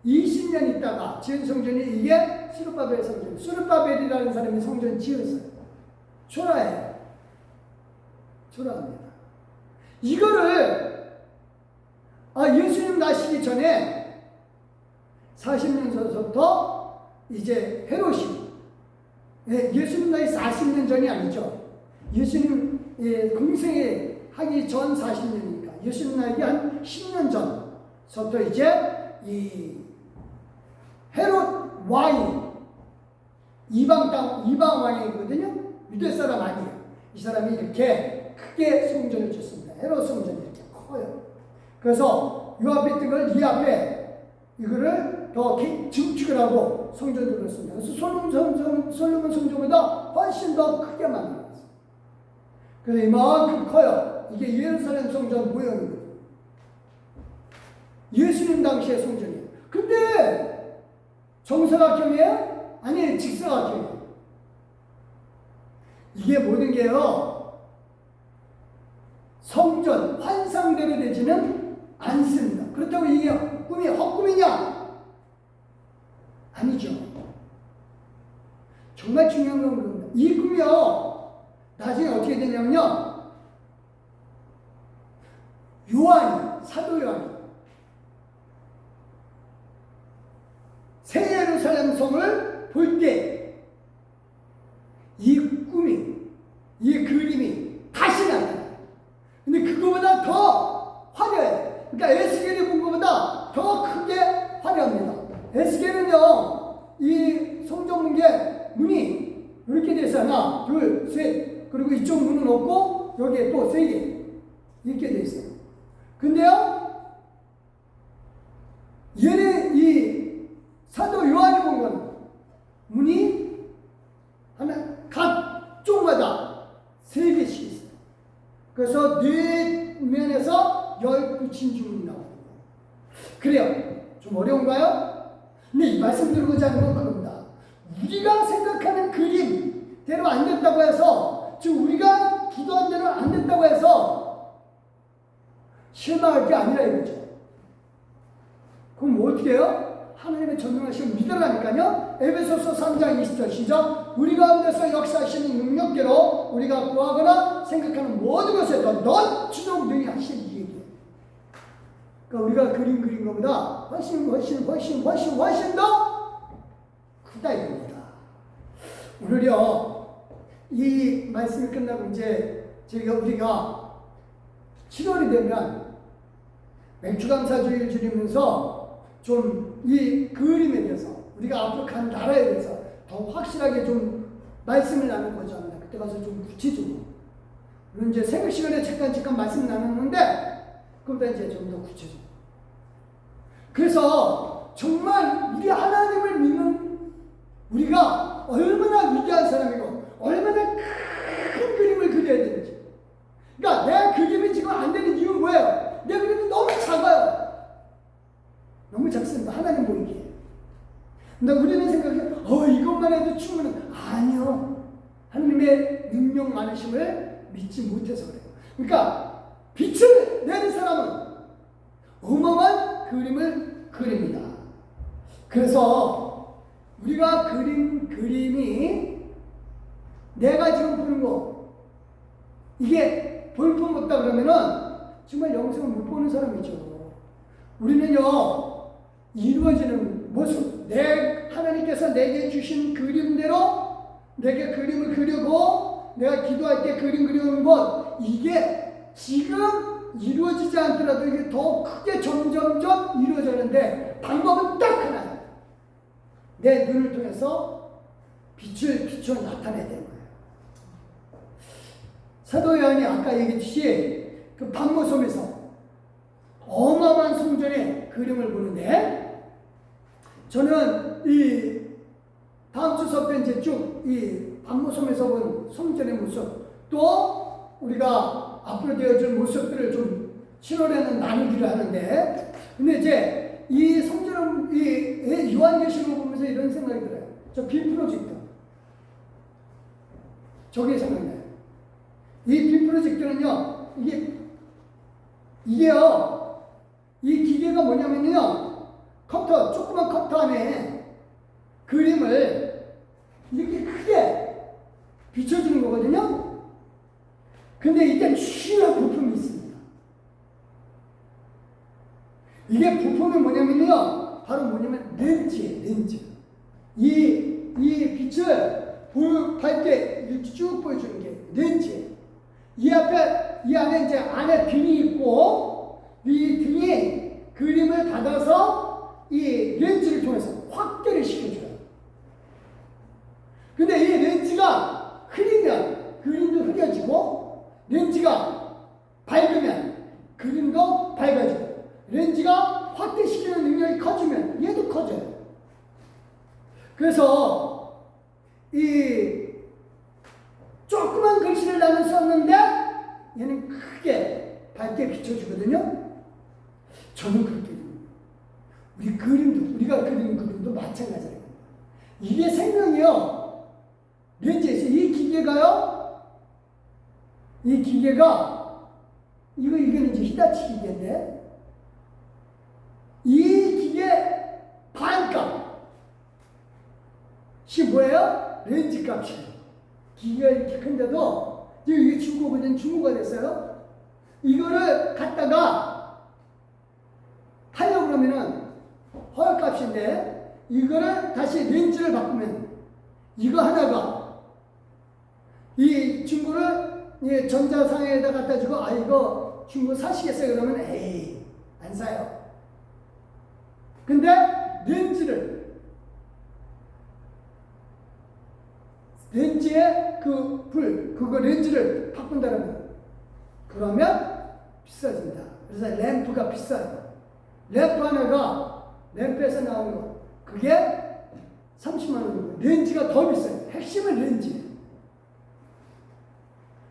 20년 있다가 지은 성전이 이게 스룹바벨 성전. 스룹바벨이라는 사람이 성전 지었어요. 초라해요. 초라합니다. 이거를 예수님 나시기 전에 40년 전부터 이제 헤롯이 예수님 나이 40년 전이 아니죠. 예수님 공생에 하기 전 40년이니까 예수님 나이기 한 10년 전부터 이제 이 헤롯 왕이 이방 왕이거든요. 유대 사람 아니에요. 이 사람이 이렇게 크게 성전을 짓습니다. 헤롯 성전이 이렇게 커요. 그래서 이 앞에 있던 걸 이 앞에 이거를 더 증축을 하고 성전을 그렸습니다. 그래서 솔로몬 성전보다 훨씬 더 크게 만들었어요. 그래서 이만큼 커요. 이게 예루살렘 성전 모형이거든요. 예수님 당시의 성전이에요. 근데 정사각형이에요? 아니, 직사각형이에요. 이게 모든 게요, 성전, 환상대로 되지는 않습니다. 그렇다고 이게 꿈이 헛꿈이냐? 아니죠. 정말 중요한 건 그겁니다. 이 꿈이요, 나중에 어떻게 되냐면요, 사도 요한이 새 예루살렘 성을 볼 때 이 꿈이, 이 그림이 다시 나타나요. 근데 그거보다 더 화려해요. 그러니까 에스겔이 본 것보다 더 크게 화려합니다. 에스겔은요, 이 성전 문이 이렇게 돼서 하나, 둘, 셋, 그리고 이쪽 문은 없고 여기에 또 세 개 이렇게 돼 있어요. 근데요, 얘는 이 사도 요한이 본 거는 문이 하나 각 쪽마다 세 개씩 있어요. 그래서 네 면에서 19진주문이 나옵니다. 그래요. 좀 어려운가요? 근데 이 말씀 드리고자 하는 건 그겁니다. 우리가 생각하는 그림대로 안 됐다고 해서, 즉 우리가 기도한 대로 안 됐다고 해서 실망할 게 아니라 이거죠. 그럼 뭐 어떻게 해요? 하나님의 전능하심을 믿으라니까요. 에베소서 3장 20절 시작. 우리 가운데서 역사하시는 능력대로 우리가 구하거나 생각하는 모든 것에 더 넘치도록 능히 하시는 이 얘기예요. 그러니까 우리가 그린 것보다 훨씬 더 크다 이겁니다. 오늘요, 이 말씀이 끝나고 이제 우리가 7월이 되면 맥주감사주의를 지내면서 좀 이 그림에 대해서, 우리가 앞으로 간 나라에 대해서 더 확실하게 좀 말씀을 나누고자 합니다. 그때 가서 좀 구체적으로. 물론 이제 새벽 시간에 잠깐 말씀 나눴는데, 그보다 이제 좀 더 구체적으로. 그래서 정말 우리 하나님을 믿는 우리가 얼마나 위대한 사람이고, 얼마나 큰 그림을 그려야 되는지. 그러니까 내 그림이 지금 안 되는 이유는 뭐예요? 내 그림이 너무 작아요. 너무 작습니다. 하나님 보이기에. 근데 우리는 생각해, 이것만 해도 충분해. 아니요. 하나님의 능력 많으심을 믿지 못해서 그래요. 그러니까 빛을 내는 사람은 어마어마한 그림을 그립니다. 그래서 우리가 그린 그림이 내가 지금 보는 거, 이게 볼품 없다 그러면은 정말 영생을 못 보는 사람이죠. 우리는요, 이루어지는 모습, 하나님께서 내게 주신 그림대로 내게 그림을 그리고 내가 기도할 때 그림 그리는 것, 이게 지금 이루어지지 않더라도 이게 더 크게 점점점 이루어졌는데 방법은 딱 하나예요. 내 눈을 통해서 빛을 비춰 나타내야 되는 거예요. 사도 요한이 아까 얘기했듯이 그 박모섬에서 어마어마한 성전의 그림을 보는데, 저는 이 다음 주 수업 때 이제 쭉 이 박모섬에서 본 성전의 모습, 또 우리가 앞으로 되어질 모습들을 좀 7월에는 나누기를 하는데, 근데 이제 이 성전은 이 요한계시록을 보면서 이런 생각이 들어요. 저 빔 프로젝터, 저게 생각나요. 이 빔 프로젝터는요, 이게요, 이 기계가 뭐냐면요, 조그만 커터 안에 그림을 이렇게 크게 비춰주는 거거든요. 근데 이때 중요한 부품이 있습니다. 이게 부품이 뭐냐면요, 바로 렌즈예요, 렌즈. 이 빛을 밝게 이렇게 쭉 보여주는 게 렌즈. 이 안에 이제 안에 등이 있고, 이 등이 그림을 받아서 이 렌즈를 통해서 확대를 시켜줘요. 근데 이 렌즈가 흐리면 그림도 흐려지고, 렌즈가 밝으면 그림도 밝아지고, 렌즈가 확대시키는 능력이 커지면 얘도 커져요. 그래서 이 조그만 글씨를 나는 썼는데 얘는 크게 밝게 비춰주거든요. 저는 그렇게 우리가 그리는 그림도 마찬가지예요. 이게 생명이요. 렌즈에서 이 기계가 이거는 이제 히다치 기계인데, 이 기계 반값이 뭐예요? 렌즈 값이에요. 기계가 이렇게 큰데도 이게 중고가 됐어요. 이거를 갖다가 하려고 그러면은 허약값인데, 이거를 다시 렌즈를 바꾸면 이거 하나가 이 중고를 전자상에다 갖다 주고, 이거 중고 사시겠어요? 그러면 에이, 안 사요. 근데 렌즈의 그거 렌즈를 바꾼다면 그러면 비싸집니다. 그래서 램프가 비싸요. 램프 하나가, 램프에서 나오는 거, 그게 30만 원이고, 렌즈가 더 비싸요. 핵심은 렌즈예요.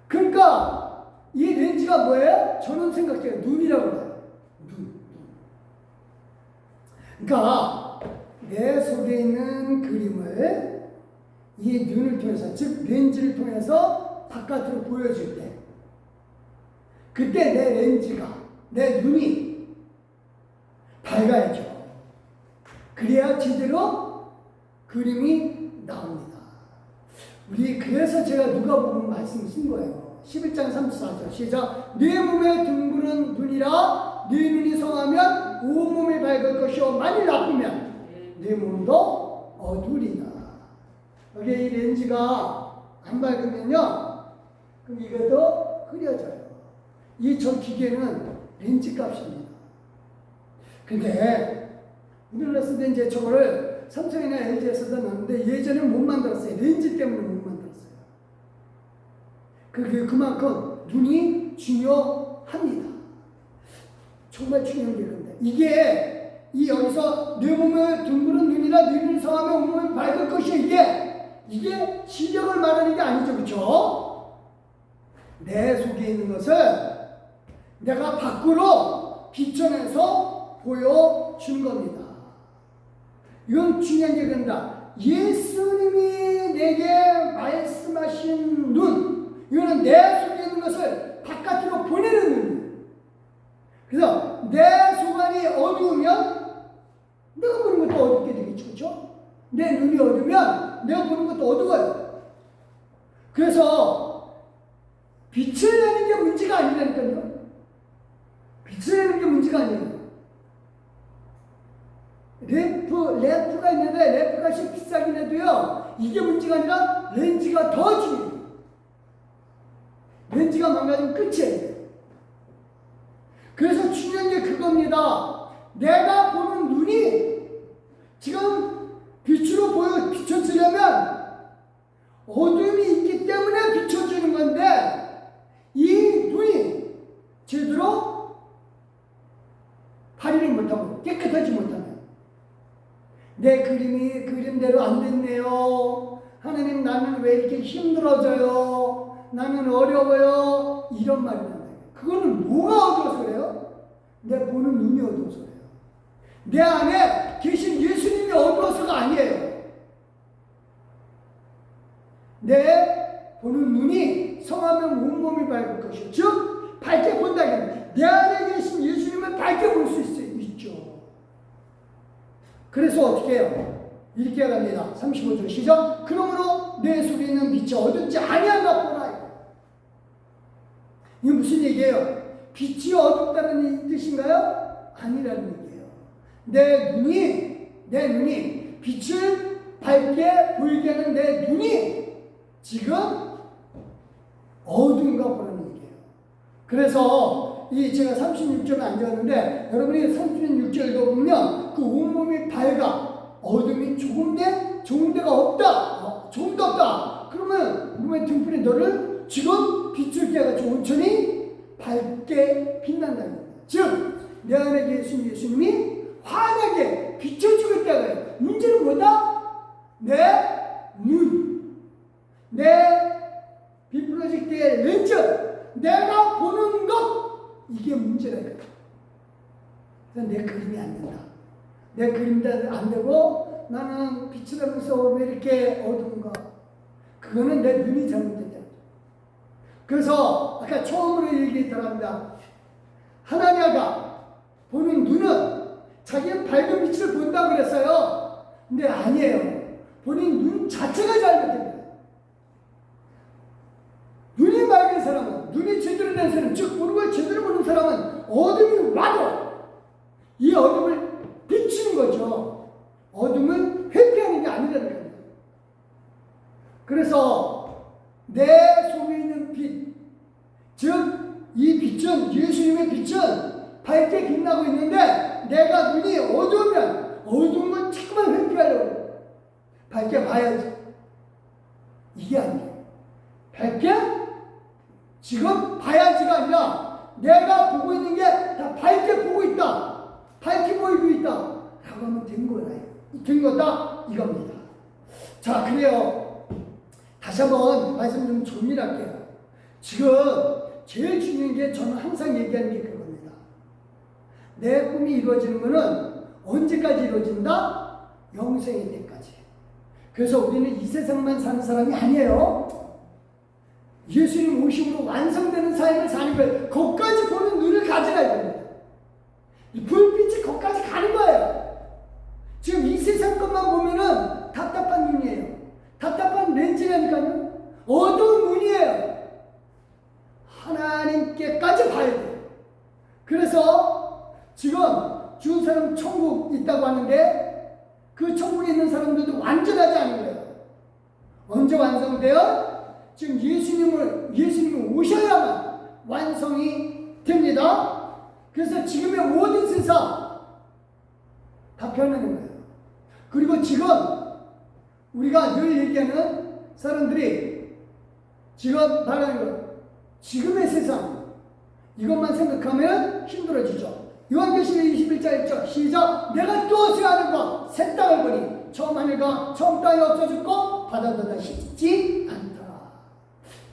그러니까 이 렌즈가 뭐예요? 저는 생각해요. 눈이라고 봐요. 눈. 그러니까 내 속에 있는 그림을 이 눈을 통해서, 즉 렌즈를 통해서 바깥으로 보여줄 때, 그때 내 렌즈가, 내 눈이 밝아야죠. 그래야 제대로 그림이 나옵니다. 그래서 제가 누가복음 말씀을 쓴 거예요. 11장 34절 시작. 네 몸에 둥그런 눈이라 네 눈이 성하면 온몸이 밝을 것이요 만일 나쁘면 네 몸도 어두리라. 여기 이 렌즈가 안 밝으면요, 그럼 이것도 흐려져요. 저 기계는 렌즈 값입니다. 근데 우리나라 쓰던 이제 저거를 삼성이나 LG에서도 넣는데 예전에 못 만들었어요. 렌즈 때문에 못 만들었어요. 그만큼 눈이 중요합니다. 정말 중요한 게 그런데 이게 여기서 내 몸에 둥그런 눈이라 네 눈이 성하면 온몸이 밝을 것이 이게 시력을 말하는 게 아니죠. 그렇죠? 내 속에 있는 것을 내가 밖으로 비춰내서 보여준 겁니다. 이건 중요한 게 된다. 예수님이 내게 말씀하신 눈, 이거는 내 속에 있는 것을 바깥으로 보내는 눈이에요. 그래서 내 속안이 어두우면 내가 보는 것도 어둡게 되겠죠. 그렇죠? 내 눈이 어두우면 내가 보는 것도 어두워요. 그래서 빛을 내는 게 문제가 아니라니까요. 빛을 내는 게 문제가 아니에요. 램프가 있는데 램프 값이 비싸긴 해도요, 이게 문제가 아니라 렌즈가 더 중요해요. 렌즈가 망가지면 끝이에요. 그래서 중요한 게 그겁니다. 내가 보는 눈이 지금 빛으로 비춰주려면 어둠이 있기 때문에 비춰주는 건데, 이 눈이 제대로 발휘를 못하고 깨끗하지 못하면 내 그림이 그림대로 안 됐네요. 하나님, 나는 왜 이렇게 힘들어져요? 나는 어려워요. 이런 말이 나와요. 그거는 뭐가 어두워서 그래요? 내 보는 눈이 어두워서 그래요. 내 안에 계신 예수님이 어두워서가 아니에요. 내 보는 눈이 성하면 온몸이 밝을 것이요. 즉 밝게 본다는, 내 안에 계신 예수님을 밝게 볼 수 있죠. 그래서 어떻게 해요? 이렇게 합니다. 35절 시작. 그러므로 내 속에 있는 빛이 어둡지 아니한가 보라. 이게 무슨 얘기예요? 빛이 어둡다는 뜻인가요? 아니라는 얘기예요. 내 눈이 빛을 밝게 보이게 하는 내 눈이 지금 어두운가 보는 얘기예요. 그래서 이 제가 36절을 안 적었는데 여러분이 36절 읽어보면 그 온몸이 밝아 어둠이 좋은 데가 없다. 좋은 데 없다. 그러면 몸의 등불이 너를 지금 비출 때가 온천히 밝게 빛난다는 거예요. 즉 내 안에 계신 예수님이 환하게 비춰주고 있다고요. 문제는 뭐다? 내 눈, 내 비프로젝트의 렌즈, 내가 보는 것, 이게 문제라니까. 그래서 내 그림이 안 된다. 내 그림도 안 되고 나는 빛을 하면서 왜 이렇게 어두운가? 그거는 내 눈이 잘못됐다. 그래서 아까 처음으로 얘기했더랍니다. 하나냐가 보는 눈은 자기는 밝은 빛을 본다고 그랬어요. 근데 아니에요. 본인 눈 자체가 잘못된 거예요. 눈이 맑은 사람은, 눈이 제대로 된 사람, 즉 보는 걸 제대로 보는 사람은 어둠이 와도 이 어둠을 비추는 거죠. 어둠을 회피하는 게 아니라는 거예요. 그래서 내 속에 있는 빛, 즉 이 빛은, 예수님의 빛은 밝게 빛나고 있는데 내가 눈이 어두우면 어두운 걸 자꾸만 회피하려고 밝게 봐야지. 이게 아니에요. 밝게 지금 봐야지가 아니라 내가 보고 있는 게 다 밝게 보고 있다. 밝게 보이고 있다. 라고 하면 된 거예요. 된 거다. 이겁니다. 자, 그래요. 다시 한번 말씀 좀 정리할게요. 지금 제일 중요한 게 저는 항상 얘기하는 게 그겁니다. 내 꿈이 이루어지는 거는 언제까지 이루어진다? 영생의 때까지. 그래서 우리는 이 세상만 사는 사람이 아니에요. 예수님 오심으로 완성되는 삶을 사는 거예요. 거기까지 보는 눈을 가지라 이겁니다. 이 불빛이 거기까지 가는 거예요. 지금 이 세상 것만 보면은 답답한 눈이에요. 답답한 렌즈라니까요. 어두운 눈이에요. 하나님께까지 봐야 돼요. 그래서 지금 죽은 사람 천국 있다고 하는데 그 천국에 있는 사람들도 완전하지 않은 거예요. 언제 완성돼요? 지금 예수님이 오셔야만 완성이 됩니다. 그래서 지금의 모든 세상 다 변하는 거예요. 그리고 지금 우리가 늘 얘기하는 사람들이 지금 말하는 거 지금의 세상 이것만 생각하면 힘들어지죠. 요한계시록 21장 1절 시작. 내가 또 새하늘과 것 새 땅을 보니 처음 하늘과 처음 땅이 없어졌고 바다도 다시 있지 않더라.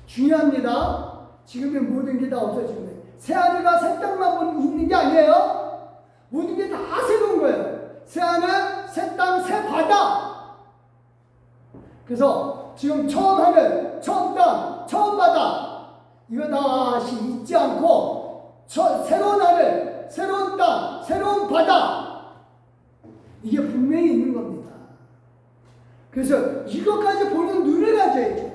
중요합니다. 지금의 모든 게 다 없어지는 거예요. 새 하늘과 새 땅만 있는 게 아니에요. 모든 게 다 새로운 거예요. 새 하늘, 새 땅, 새 바다. 그래서 지금 처음 하늘, 처음 땅, 처음 바다 이거 다시 잊지 않고 새로운 하늘, 새로운 땅, 새로운 바다 이게 분명히 있는 겁니다. 그래서 이것까지 보는 눈을 가져야죠.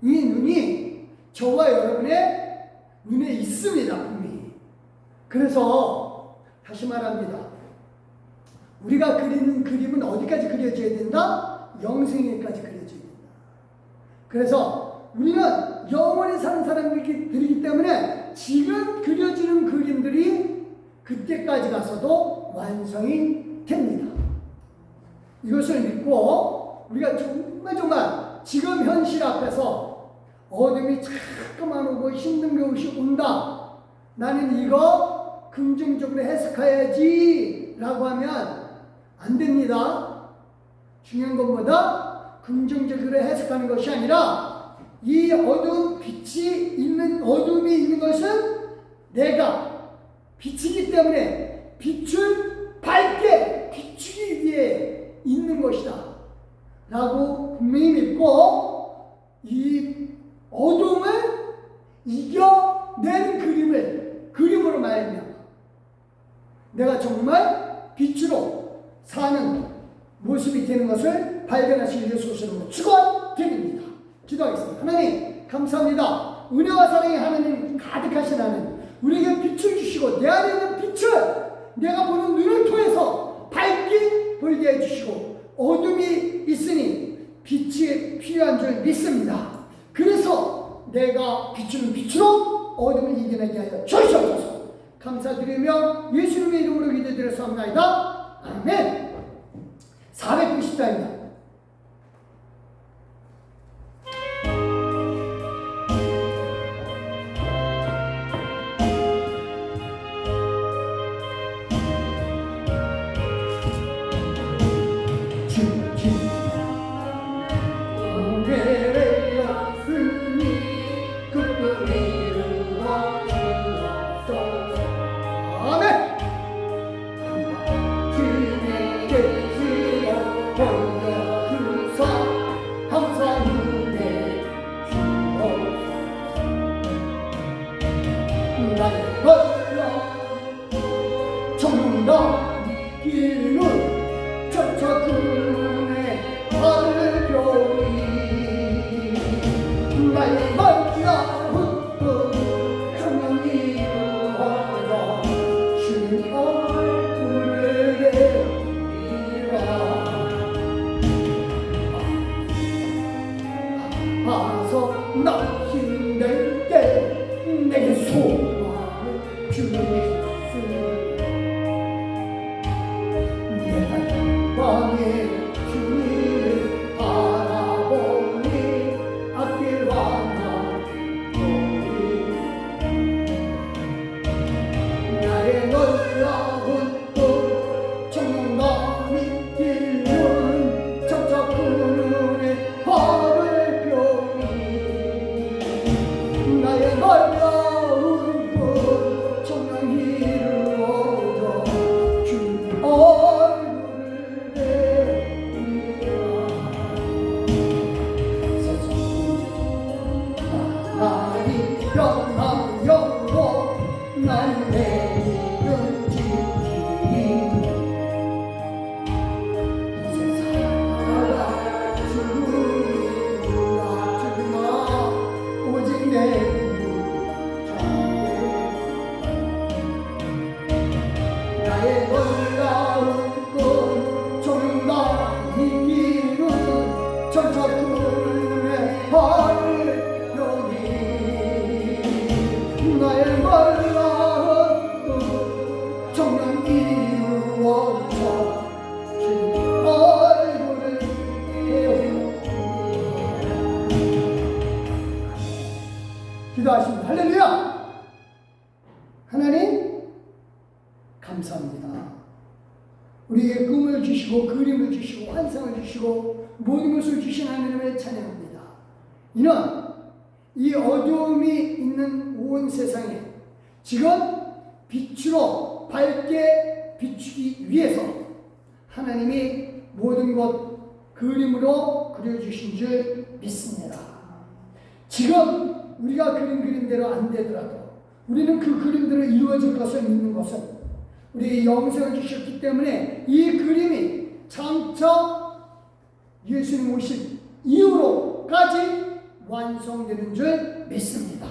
이 눈이 저와 여러분의 눈에 있습니다. 분명히. 그래서 다시 말합니다. 우리가 그리는 그림은 어디까지 그려져야 된다? 영생에까지 그려져야 된다. 그래서 우리는 영원히 사는 사람들이기 때문에 지금 그려지는 그림들이 그때까지 가서도 완성이 됩니다. 이것을 믿고 우리가 정말 지금 현실 앞에서 어둠이 자꾸만 오고 힘든 것이 온다. 나는 이거 긍정적으로 해석해야지 라고 하면 안 됩니다. 중요한 것보다 긍정적으로 해석하는 것이 아니라 이 어두움이 있는 것은 내가 빛이기 때문에 빛을 밝게 비추기 위해 있는 것이다 라고 분명히 믿고 이 어두움을 이겨낸 그림으로 말미암아 내가 정말 빛으로 사는 모습이 되는 것을 발견하실 예수 이름으로 축원드립니다. 기도하겠습니다. 하나님 감사합니다. 은혜와 사랑의 하나님 가득하신 하나님 우리에게 빛을 주시고 내 안에 있는 빛을 내가 보는 눈을 통해서 밝게 보이게 해주시고 어둠이 있으니 빛이 필요한 줄 믿습니다. 그래서 내가 비추는 빛으로 어둠을 이겨내게 하여 주시옵소서. 감사드리며 예수님의 이름으로 기도드렸사옵나이다. 아멘. 490자입니다. 기도하십니다. 할렐루야! 하나님 감사합니다. 우리에게 꿈을 주시고 그림을 주시고 환상을 주시고 모든 것을 주신 하나님을 찬양합니다. 이는 이 어두움이 있는 온 세상에 지금 빛으로 밝게 비추기 위해서 하나님이 모든 것 그림으로 그려주신 줄 믿습니다. 지금 우리가 그린 그림대로 안 되더라도 우리는 그 그림대로 이루어질 것을 믿는 것은 우리 영생을 주셨기 때문에 이 그림이 장차 예수님 오실 이후로까지 완성되는 줄 믿습니다.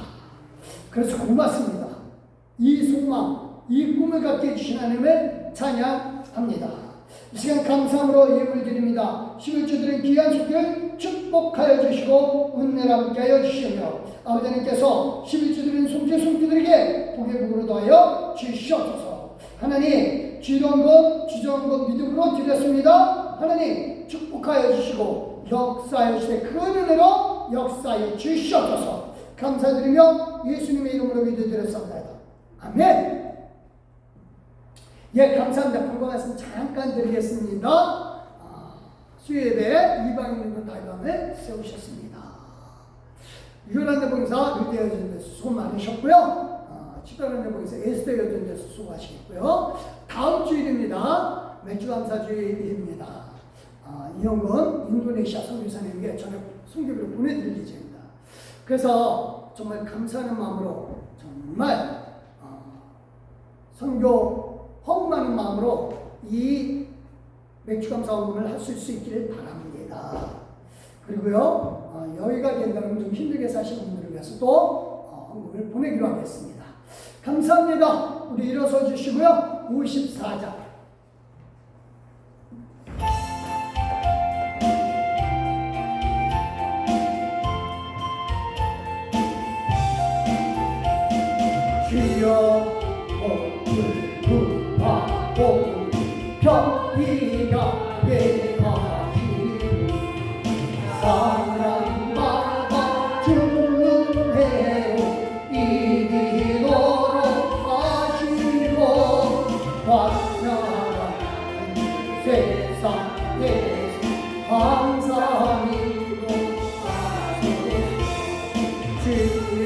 그래서 고맙습니다. 이 소망, 이 꿈을 갖게 해주신 하나님을 찬양합니다. 이 시간 감사함으로 예물 드립니다. 11주들은 귀한 속들 축복하여 주시고 은혜를 함께 하여 주시며 아버지 하나님께서 11주들은 손주들에게 복의 복으로 더하여 주시옵소서. 하나님 주던 것 믿음으로 드렸습니다. 하나님 축복하여 주시고 역사하여 주시되 큰 은혜로 역사하여 주시옵소서. 감사드리며 예수님의 이름으로 기도드렸습니다. 아멘. 예, 감사합니다. 본거 말씀 잠깐 드리겠습니다. 수요예배 이방인분 다이방을 세우셨습니다. 유연한 대봉사 르디아 여전에서 수고 많으셨고요. 치과한 대봉사 에스더 여전에서 수고하시겠고요. 다음 주일입니다. 맥주감사주일입니다. 이영건 인도네시아 선교사님에게 저녁 성교비를 보내드릴 예정입니다. 그래서 정말 감사하는 마음으로 정말 선교 허무하는 마음으로 이 맥주감사 헌금을 하실 수 있기를 바랍니다. 그리고요 여유가 된다면 좀 힘들게 사시는 분들을 위해서 또 헌금을 보내기로 하겠습니다. 감사합니다. 우리 일어서 주시고요. 54장 편리가 되가시고 사랑받아 주는 해로 이기도록 하시고 완전한 세상에서 감사함이로 하소서. 주의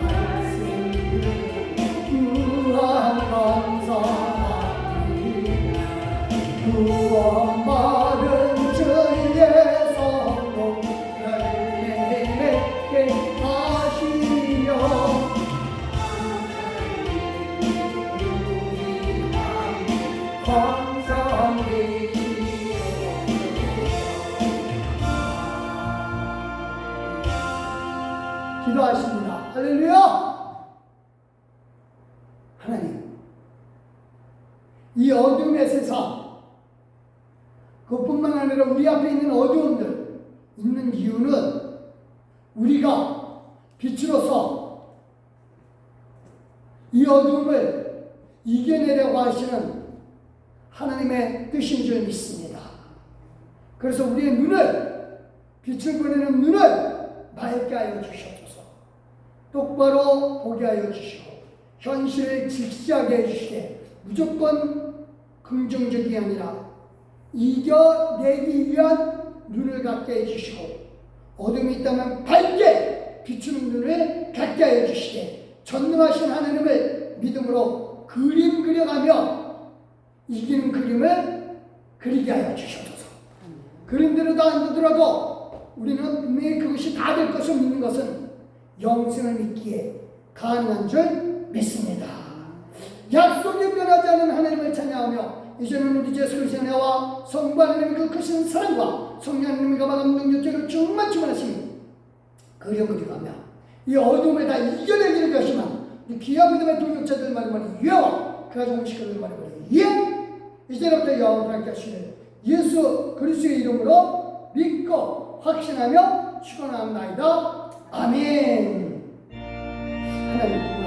말씀 무한 감사합니다. 구원받은 주의 성도 열매 맺게 하시며 기도하십니다. 할렐루야! 하나님, 이 어둠의 세상, 그뿐만 아니라 우리 앞에 있는 어두움들 있는 이유는 우리가 빛으로서 이 어둠을 이겨내려고 하시는 하나님의 뜻인 줄 믿습니다. 그래서 우리의 눈을, 빛을 보내는 눈을 맑게 하여 주시옵소서. 똑바로 보게 하여 주시고 현실을 직시하게 해주시되 무조건 긍정적이 아니라 이겨내기 위한 눈을 갖게 해주시고 어둠이 있다면 밝게 비추는 눈을 갖게 하여 주시되 전능하신 하나님을 믿음으로 그림 그려가며 이기는 그림을 그리게 하여 주시옵소서. 그림대로 다 안 되더라도 우리는 분명히 그것이 다 될 것을 믿는 것은 영생을 믿기에 가능한 줄 믿습니다. 약속이 변하지 않는 하나님을 찬양하며 이제는 우리 주 예수 그리스도의 은혜와 성부 하나님의 그 크신 사랑과 성령 하나님의 감화감 능력적으로 충만하심이 그려 그려가며 이 어둠을 다 이겨내기를 것이만 이 귀한 믿음의 동역자들 말이 예와 그 가족 음식들 말이 예 이제부터 여호와 함께 하시는 예수 그리스도의 이름으로 믿고 확신하며 축원합니다. 아멘. 하나님